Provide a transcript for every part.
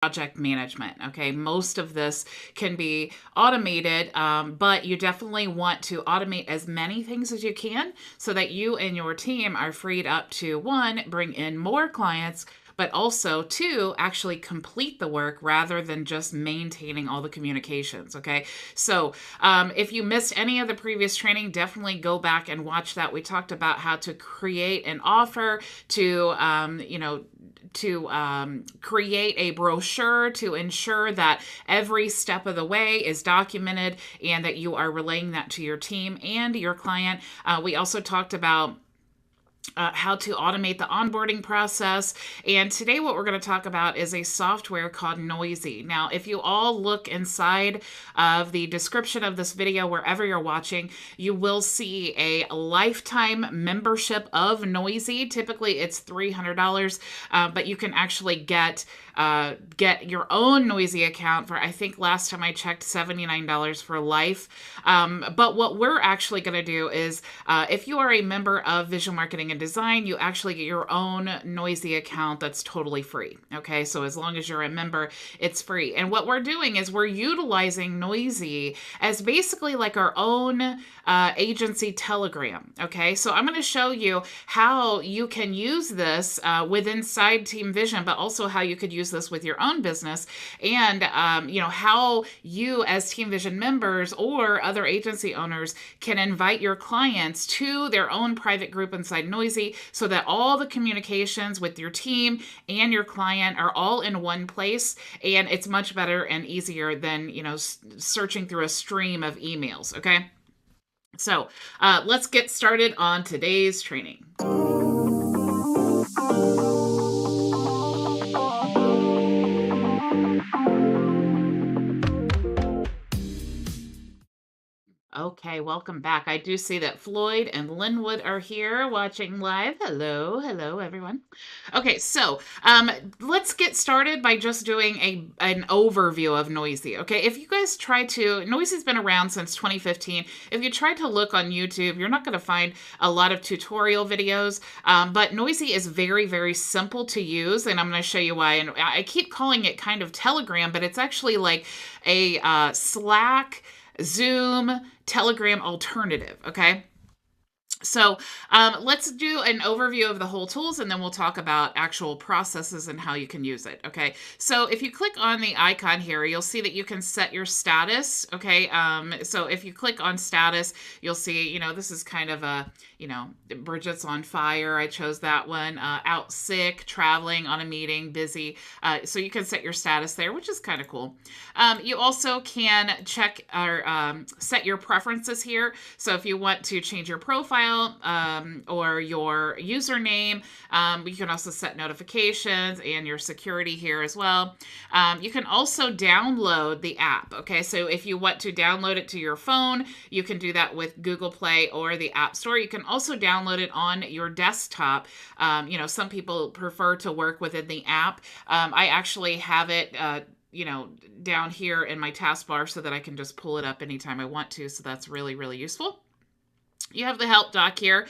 project management. Okay, most of this can be automated, but you definitely want to automate as many things as you can so that you and your team are freed up to, one, bring in more clients, but also two, actually complete the work rather than just maintaining all the communications. Okay, so if you missed any of the previous training, definitely go back and watch that. We talked about how to create an offer, to create a brochure to ensure that every step of the way is documented and that you are relaying that to your team and your client. We also talked about how to automate the onboarding process. And today, what we're going to talk about is a software called NOYSI. Now, if you all look inside of the description of this video, wherever you're watching, you will see a lifetime membership of NOYSI. Typically, it's $300, but you can actually get your own NOYSI account for, I think last time I checked, $79 for life. But what we're actually going to do is, if you are a member of Visual Marketing and Design, you actually get your own NOYSI account that's totally free. Okay, so as long as you're a member, it's free. And what we're doing is we're utilizing NOYSI as basically like our own agency Telegram. Okay, so I'm going to show you how you can use this with inside Team Vision, but also how you could use this with your own business, and how you as Team Vision members or other agency owners can invite your clients to their own private group inside NOYSI, so that all the communications with your team and your client are all in one place, and it's much better and easier than searching through a stream of emails. Okay, so let's get started on today's training. Okay, welcome back. I do see that Floyd and Linwood are here watching live. Hello, everyone. Okay, so let's get started by just doing an overview of NOYSI. Okay, if you guys try to, NOYSI's been around since 2015. If you try to look on YouTube, you're not going to find a lot of tutorial videos, but NOYSI is very, very simple to use, and I'm going to show you why. And I keep calling it kind of Telegram, but it's actually like a Slack, Zoom, Telegram alternative. Okay, so let's do an overview of the whole tools, and then we'll talk about actual processes and how you can use it. Okay, so if you click on the icon here, you'll see that you can set your status. Okay, so if you click on status, you'll see, this is kind of a, Bridget's on fire. I chose that one. Out sick, traveling, on a meeting, busy. So you can set your status there, which is kind of cool. You also can check or set your preferences here. So if you want to change your profile, or your username, you can also set notifications and your security here as well. You can also download the app. Okay, so if you want to download it to your phone, you can do that with Google Play or the App Store. You can also download it on your desktop. Some people prefer to work within the app. I actually have it down here in my taskbar so that I can just pull it up anytime I want to. So that's really, really useful. You have the help doc here.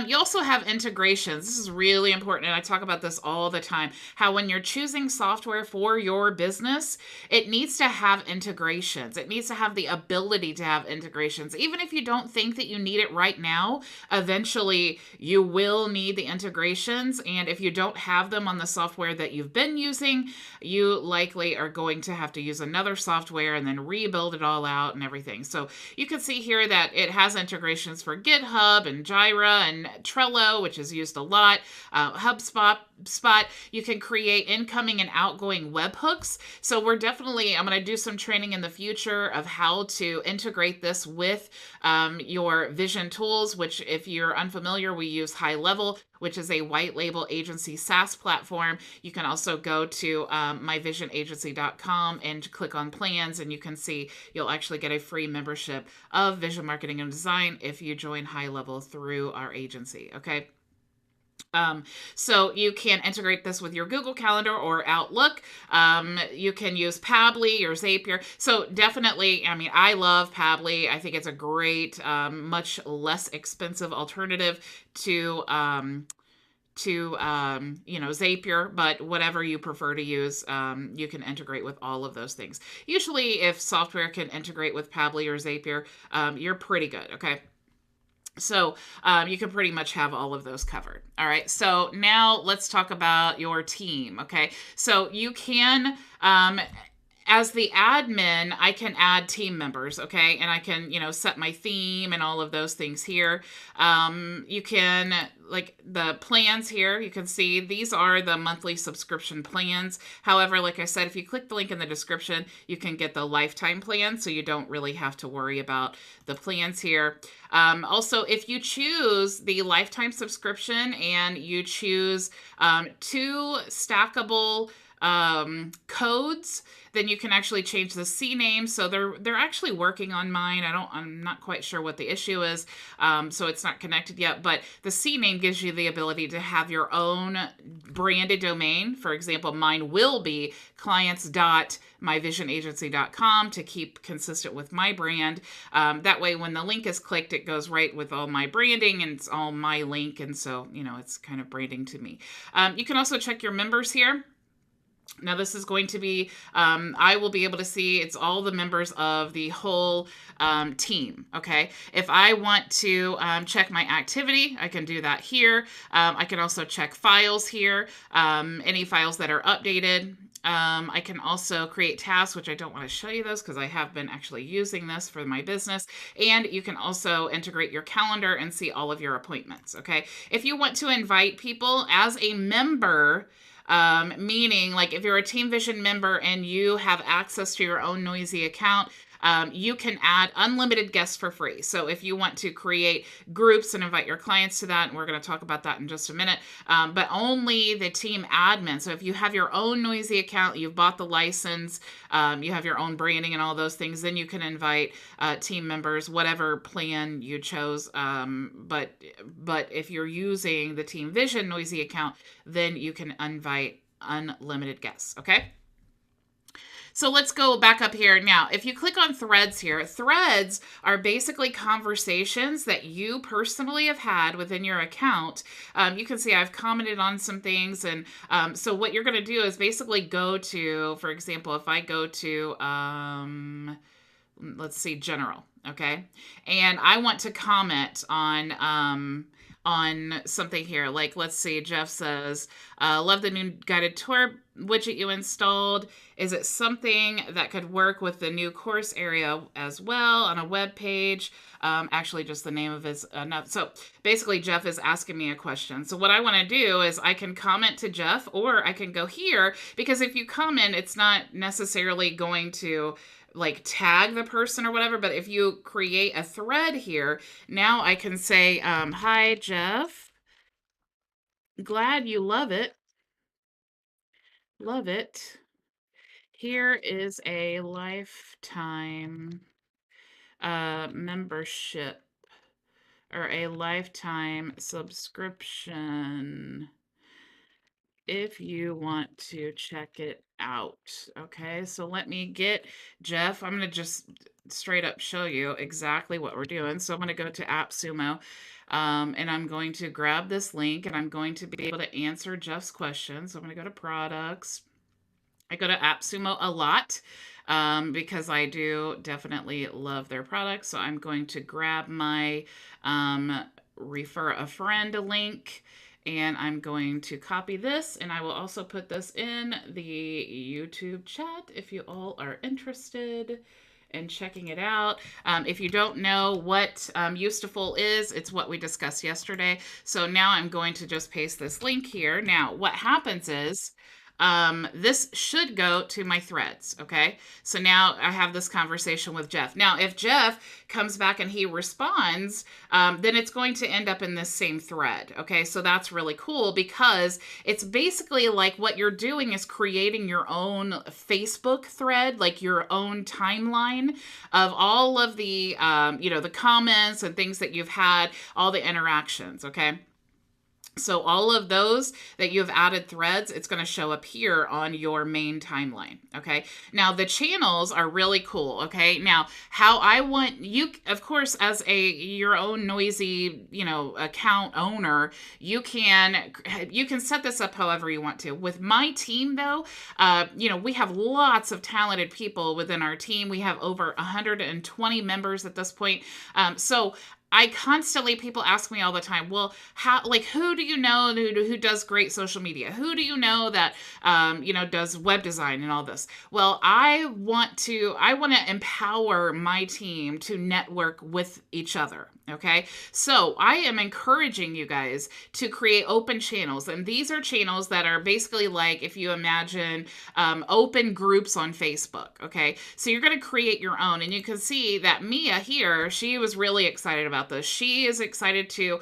You also have integrations. This is really important, and I talk about this all the time, how when you're choosing software for your business, it needs to have integrations. It needs to have the ability to have integrations. Even if you don't think that you need it right now, eventually you will need the integrations, and if you don't have them on the software that you've been using, you likely are going to have to use another software and then rebuild it all out and everything. So you can see here that it has integrations for GitHub and Jira and Trello, which is used a lot, HubSpot. You can create incoming and outgoing webhooks. So I'm going to do some training in the future of how to integrate this with your Vision tools, which, if you're unfamiliar, we use High Level, which is a white label agency SaaS platform. You can also go to myvisionagency.com and click on plans, and you can see you'll actually get a free membership of Visual Marketing and Design if you join High Level through our agency. Okay. So you can integrate this with your Google Calendar or Outlook. You can use Pabbly or Zapier. So definitely, I love Pabbly. I think it's a great, much less expensive alternative to Zapier, but whatever you prefer to use, you can integrate with all of those things. Usually, if software can integrate with Pabbly or Zapier, you're pretty good. Okay. So you can pretty much have all of those covered. All right. So now let's talk about your team. Okay. So you can, as the admin, I can add team members, okay? And I can, set my theme and all of those things here. You can, like the plans here, you can see these are the monthly subscription plans. However, like I said, if you click the link in the description, you can get the lifetime plan, so you don't really have to worry about the plans here. Also, if you choose the lifetime subscription and you choose 2 stackable codes, then you can actually change the C name. So they're actually working on mine. I'm not quite sure what the issue is. So it's not connected yet, but the C name gives you the ability to have your own branded domain. For example, mine will be clients.myvisionagency.com to keep consistent with my brand. That way, when the link is clicked, it goes right with all my branding and it's all my link. And so, it's kind of branding to me. You can also check your members here. Now, this is going to be, I will be able to see it's all the members of the whole team, okay? If I want to check my activity, I can do that here. I can also check files here, any files that are updated. I can also create tasks, which I don't want to show you those because I have been actually using this for my business. And you can also integrate your calendar and see all of your appointments, okay? If you want to invite people as a member, meaning like if you're a Team Vision member and you have access to your own NOYSI account, you can add unlimited guests for free. So if you want to create groups and invite your clients to that, and we're going to talk about that in just a minute, but only the team admin. So if you have your own NOYSI account, you've bought the license, you have your own branding and all those things, then you can invite team members, whatever plan you chose. But if you're using the Team Vision NOYSI account, then you can invite unlimited guests. Okay. So let's go back up here. Now, if you click on threads here, threads are basically conversations that you personally have had within your account. You can see I've commented on some things. And so what you're going to do is basically go to, for example, if I go to, let's see, general, okay? And I want to comment on something here. Like, let's see, Jeff says, love the new guided tour widget you installed. Is it something that could work with the new course area as well on a web page? Actually, just the name of his enough. So basically, Jeff is asking me a question. So what I want to do is I can comment to Jeff, or I can go here, because if you comment, it's not necessarily going to like tag the person or whatever, but if you create a thread here, now I can say, hi, Jeff, glad you love it. Love it. Here is a lifetime membership or a lifetime subscription if you want to check it out. Okay, so let me get Jeff. I'm going to just straight up show you exactly what we're doing. So I'm going to go to AppSumo, and I'm going to grab this link, and I'm going to be able to answer Jeff's questions. So I'm going to go to products. I go to AppSumo a lot because I do definitely love their products. So I'm going to grab my refer a friend link, and I'm going to copy this, and I will also put this in the YouTube chat if you all are interested in checking it out. If you don't know what Useful is, it's what we discussed yesterday. So now I'm going to just paste this link here. Now, what happens is, this should go to my threads, okay? So now I have this conversation with Jeff. Now, if Jeff comes back and he responds, then it's going to end up in this same thread, okay? So that's really cool because it's basically like what you're doing is creating your own Facebook thread, like your own timeline of all of the, the comments and things that you've had, all the interactions, okay? So all of those that you have added threads, it's going to show up here on your main timeline. Okay. Now the channels are really cool. Okay. Now how I want you, of course, as your own NOYSI, account owner, you can set this up however you want to. With my team though, we have lots of talented people within our team. We have over 120 members at this point. So I constantly, people ask me all the time, well, who do you know who does great social media? Who do you know that, does web design and all this? Well, I want to empower my team to network with each other. Okay. So I am encouraging you guys to create open channels. And these are channels that are basically like, if you imagine, open groups on Facebook. Okay. So you're going to create your own, and you can see that Mia here, she was really excited about this. She is excited to,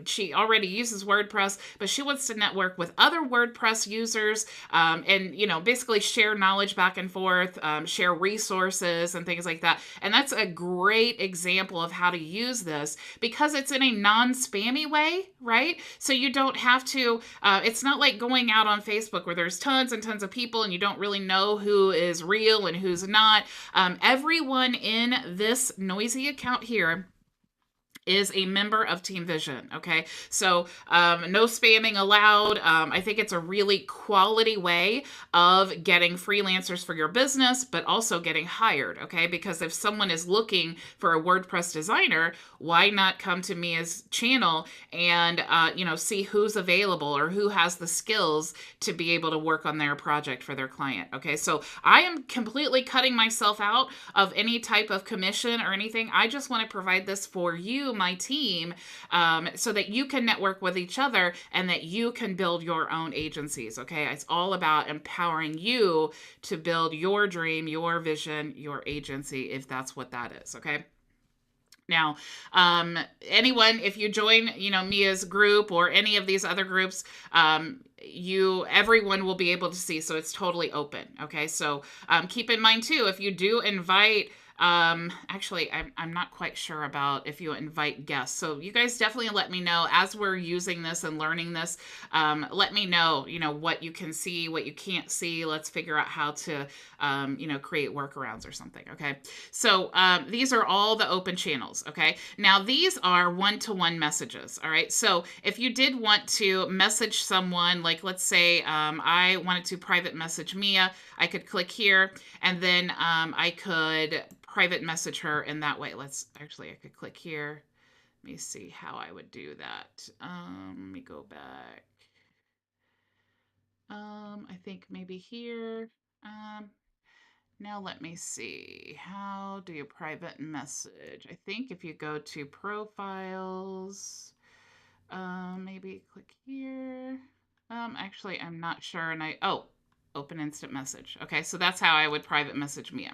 she already uses WordPress, but she wants to network with other WordPress users, and, basically share knowledge back and forth, share resources and things like that. And that's a great example of how to use this, because it's in a non-spammy way, right? So you don't have to, it's not like going out on Facebook where there's tons and tons of people and you don't really know who is real and who's not. Everyone in this NOYSI account here is a member of Team Vision. Okay. So, no spamming allowed. I think it's a really quality way of getting freelancers for your business, but also getting hired. Okay. Because if someone is looking for a WordPress designer, why not come to Mia's channel and, see who's available or who has the skills to be able to work on their project for their client. Okay. So I am completely cutting myself out of any type of commission or anything. I just want to provide this for you, my team, so that you can network with each other and that you can build your own agencies. Okay. It's all about empowering you to build your dream, your vision, your agency, if that's what that is. Okay. Now, anyone, if you join, Mia's group or any of these other groups, everyone will be able to see. So it's totally open. Okay. So, keep in mind too, if you do invite, actually, I'm not quite sure about if you invite guests. So you guys definitely let me know as we're using this and learning this. Let me know, what you can see, what you can't see. Let's figure out how to, create workarounds or something. Okay. So, these are all the open channels. Okay. Now these are one-to-one messages. All right. So if you did want to message someone, like let's say, I wanted to private message Mia, I could click here and then, I could private message her in that way. I could click here. Let me see how I would do that. Let me go back. I think maybe here. Now let me see. How do you private message? I think if you go to profiles, maybe click here. Actually, I'm not sure. And open instant message. Okay, so that's how I would private message Mia.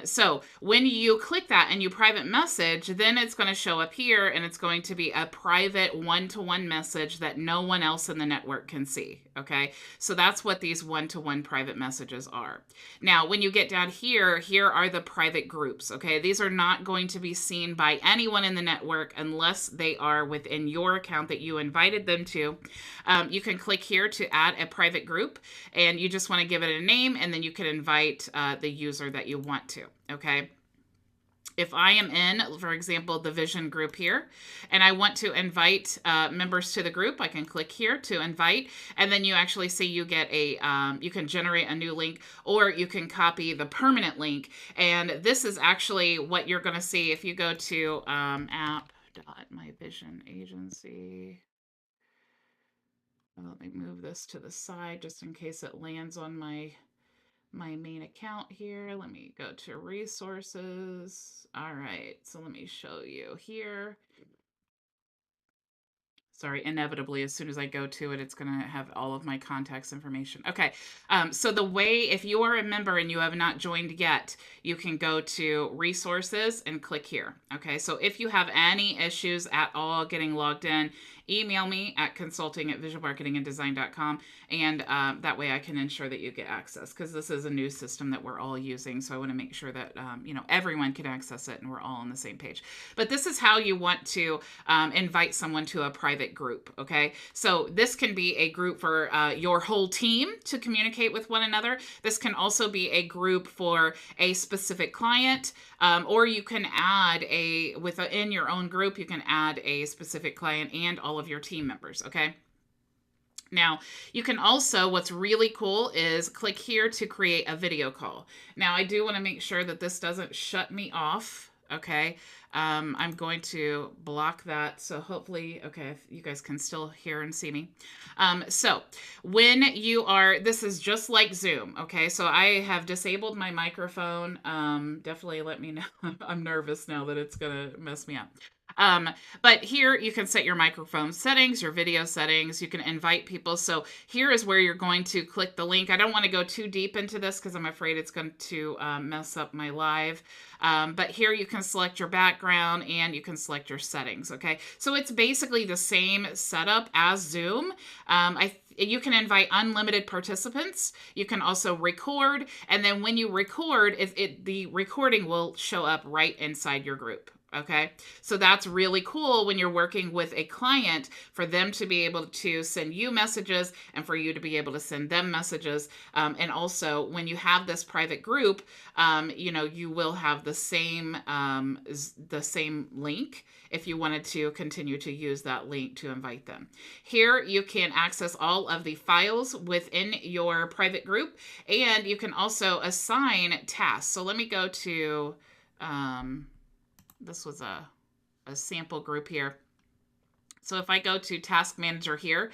So when you click that and you private message, then it's going to show up here and it's going to be a private one-to-one message that no one else in the network can see. Okay. So that's what these one-to-one private messages are. Now, when you get down here, here are the private groups. Okay. These are not going to be seen by anyone in the network unless they are within your account that you invited them to. You can click here to add a private group and you just want to give it a name and then you can invite the user that you want to. Okay. If I am in, for example, the vision group here, and I want to invite members to the group, I can click here to invite, and then you actually see you get you can generate a new link, or you can copy the permanent link. And this is actually what you're going to see if you go to app.myvisionagency. Let me move this to the side just in case it lands on my main account here. Let me go to resources. All right, so let me show you here. Sorry, inevitably, as soon as I go to it, it's going to have all of my contacts information. Okay, so the way, if you are a member and you have not joined yet, you can go to resources and click here. Okay, so if you have any issues at all getting logged in, email me at consulting@visualmarketinganddesign.com, and that way I can ensure that you get access, because this is a new system that we're all using. So I want to make sure that everyone can access it and we're all on the same page. But this is how you want to invite someone to a private group. Okay, so this can be a group for your whole team to communicate with one another. This can also be a group for a specific client, or you can add within your own group, you can add a specific client and all of your team members. Okay. Now, you can also, what's really cool is click here to create a video call. Now, I do want to make sure that this doesn't shut me off. Okay. I'm going to block that. So hopefully, okay, you guys can still hear and see me. So when you are, this is just like Zoom. Okay. So I have disabled my microphone. Definitely let me know. I'm nervous now that it's going to mess me up. But here you can set your microphone settings, your video settings. You can invite people. So here is where you're going to click the link. I don't want to go too deep into this because I'm afraid it's going to mess up my live. But here you can select your background and you can select your settings. Okay. So it's basically the same setup as Zoom. You can invite unlimited participants. You can also record. And then when you record, the recording will show up right inside your group. Okay, so that's really cool when you're working with a client, for them to be able to send you messages and for you to be able to send them messages. And also when you have this private group, you will have the same link if you wanted to continue to use that link to invite them. Here you can access all of the files within your private group, and you can also assign tasks. So let me go to... this was a sample group here. So if I go to Task Manager here,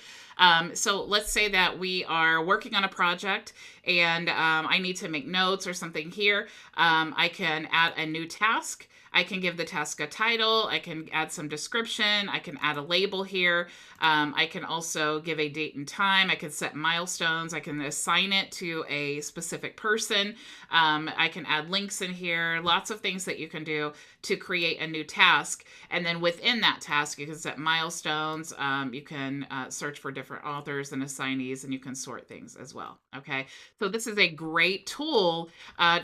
so let's say that we are working on a project and I need to make notes or something here. I can add a new task. I can give the task a title. I can add some description. I can add a label here. I can also give a date and time. I can set milestones. I can assign it to a specific person. I can add links in here. Lots of things that you can do to create a new task. And then within that task, you can set milestones. You can search for different authors and assignees, and you can sort things as well. Okay. So this is a great tool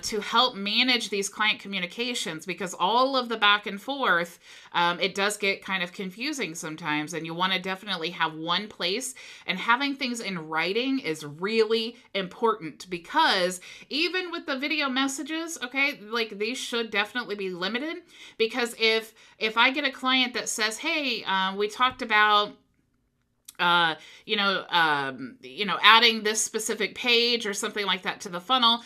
to help manage these client communications, because all of the back and forth, it does get kind of confusing sometimes, and you want to definitely have one place. And having things in writing is really important, because even with the video messages, okay, like these should definitely be limited, because if I get a client that says, hey, we talked about adding this specific page or something like that to the funnel,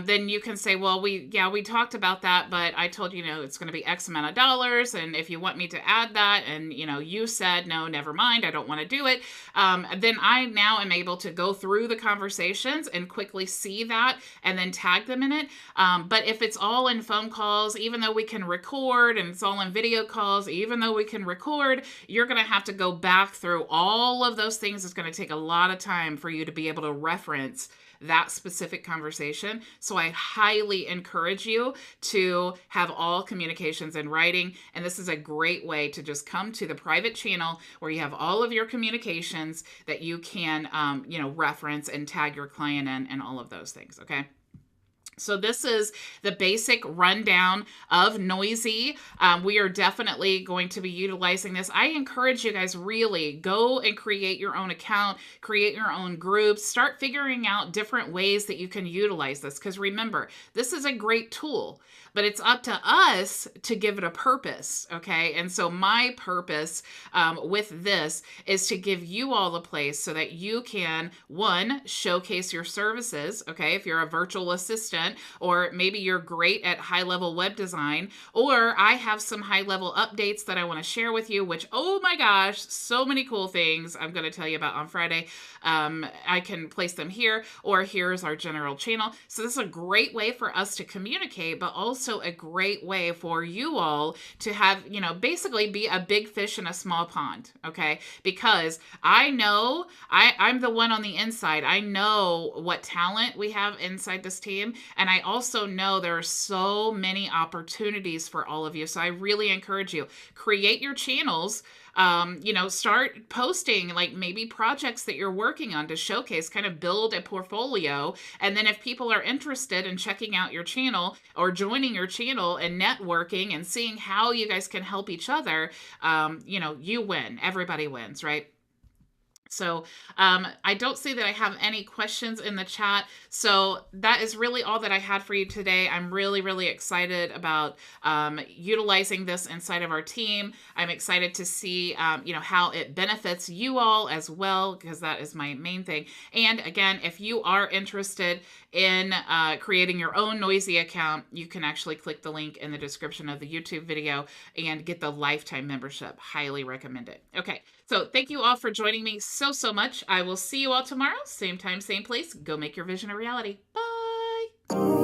then you can say, well, we talked about that, but I told you, it's going to be X amount of dollars. And if you want me to add that, and, you said, no, never mind, I don't want to do it. Then I now am able to go through the conversations and quickly see that and then tag them in it. But if it's all in phone calls, even though we can record, and it's all in video calls, even though we can record, you're going to have to go back through all of those things. It's going to take a lot of time for you to be able to reference that specific conversation. So I highly encourage you to have all communications in writing. And this is a great way to just come to the private channel where you have all of your communications that you can, reference and tag your client in, and all of those things. Okay. So this is the basic rundown of NOYSI. We are definitely going to be utilizing this. I encourage you guys, really go and create your own account, create your own groups, start figuring out different ways that you can utilize this. Because remember, this is a great tool, but it's up to us to give it a purpose. Okay. And so my purpose with this is to give you all a place so that you can, one, showcase your services. Okay. If you're a virtual assistant, or maybe you're great at high-level web design, or I have some high-level updates that I want to share with you, which, oh my gosh, so many cool things I'm going to tell you about on Friday. I can place them here, or here's our general channel. So this is a great way for us to communicate, but also a great way for you all to have, basically be a big fish in a small pond. Okay. Because I know I'm the one on the inside. I know what talent we have inside this team. And I also know there are so many opportunities for all of you. So I really encourage you, create your channels. Start posting like maybe projects that you're working on to showcase, kind of build a portfolio. And then if people are interested in checking out your channel or joining your channel and networking and seeing how you guys can help each other, you win. Everybody wins, right? So I don't see that I have any questions in the chat. So that is really all that I had for you today. I'm really, really excited about utilizing this inside of our team. I'm excited to see, how it benefits you all as well, because that is my main thing. And again, if you are interested in creating your own NOYSI account, you can actually click the link in the description of the YouTube video and get the lifetime membership. Highly recommend it. Okay. So thank you all for joining me so, so much. I will see you all tomorrow. Same time, same place. Go make your vision a reality. Bye.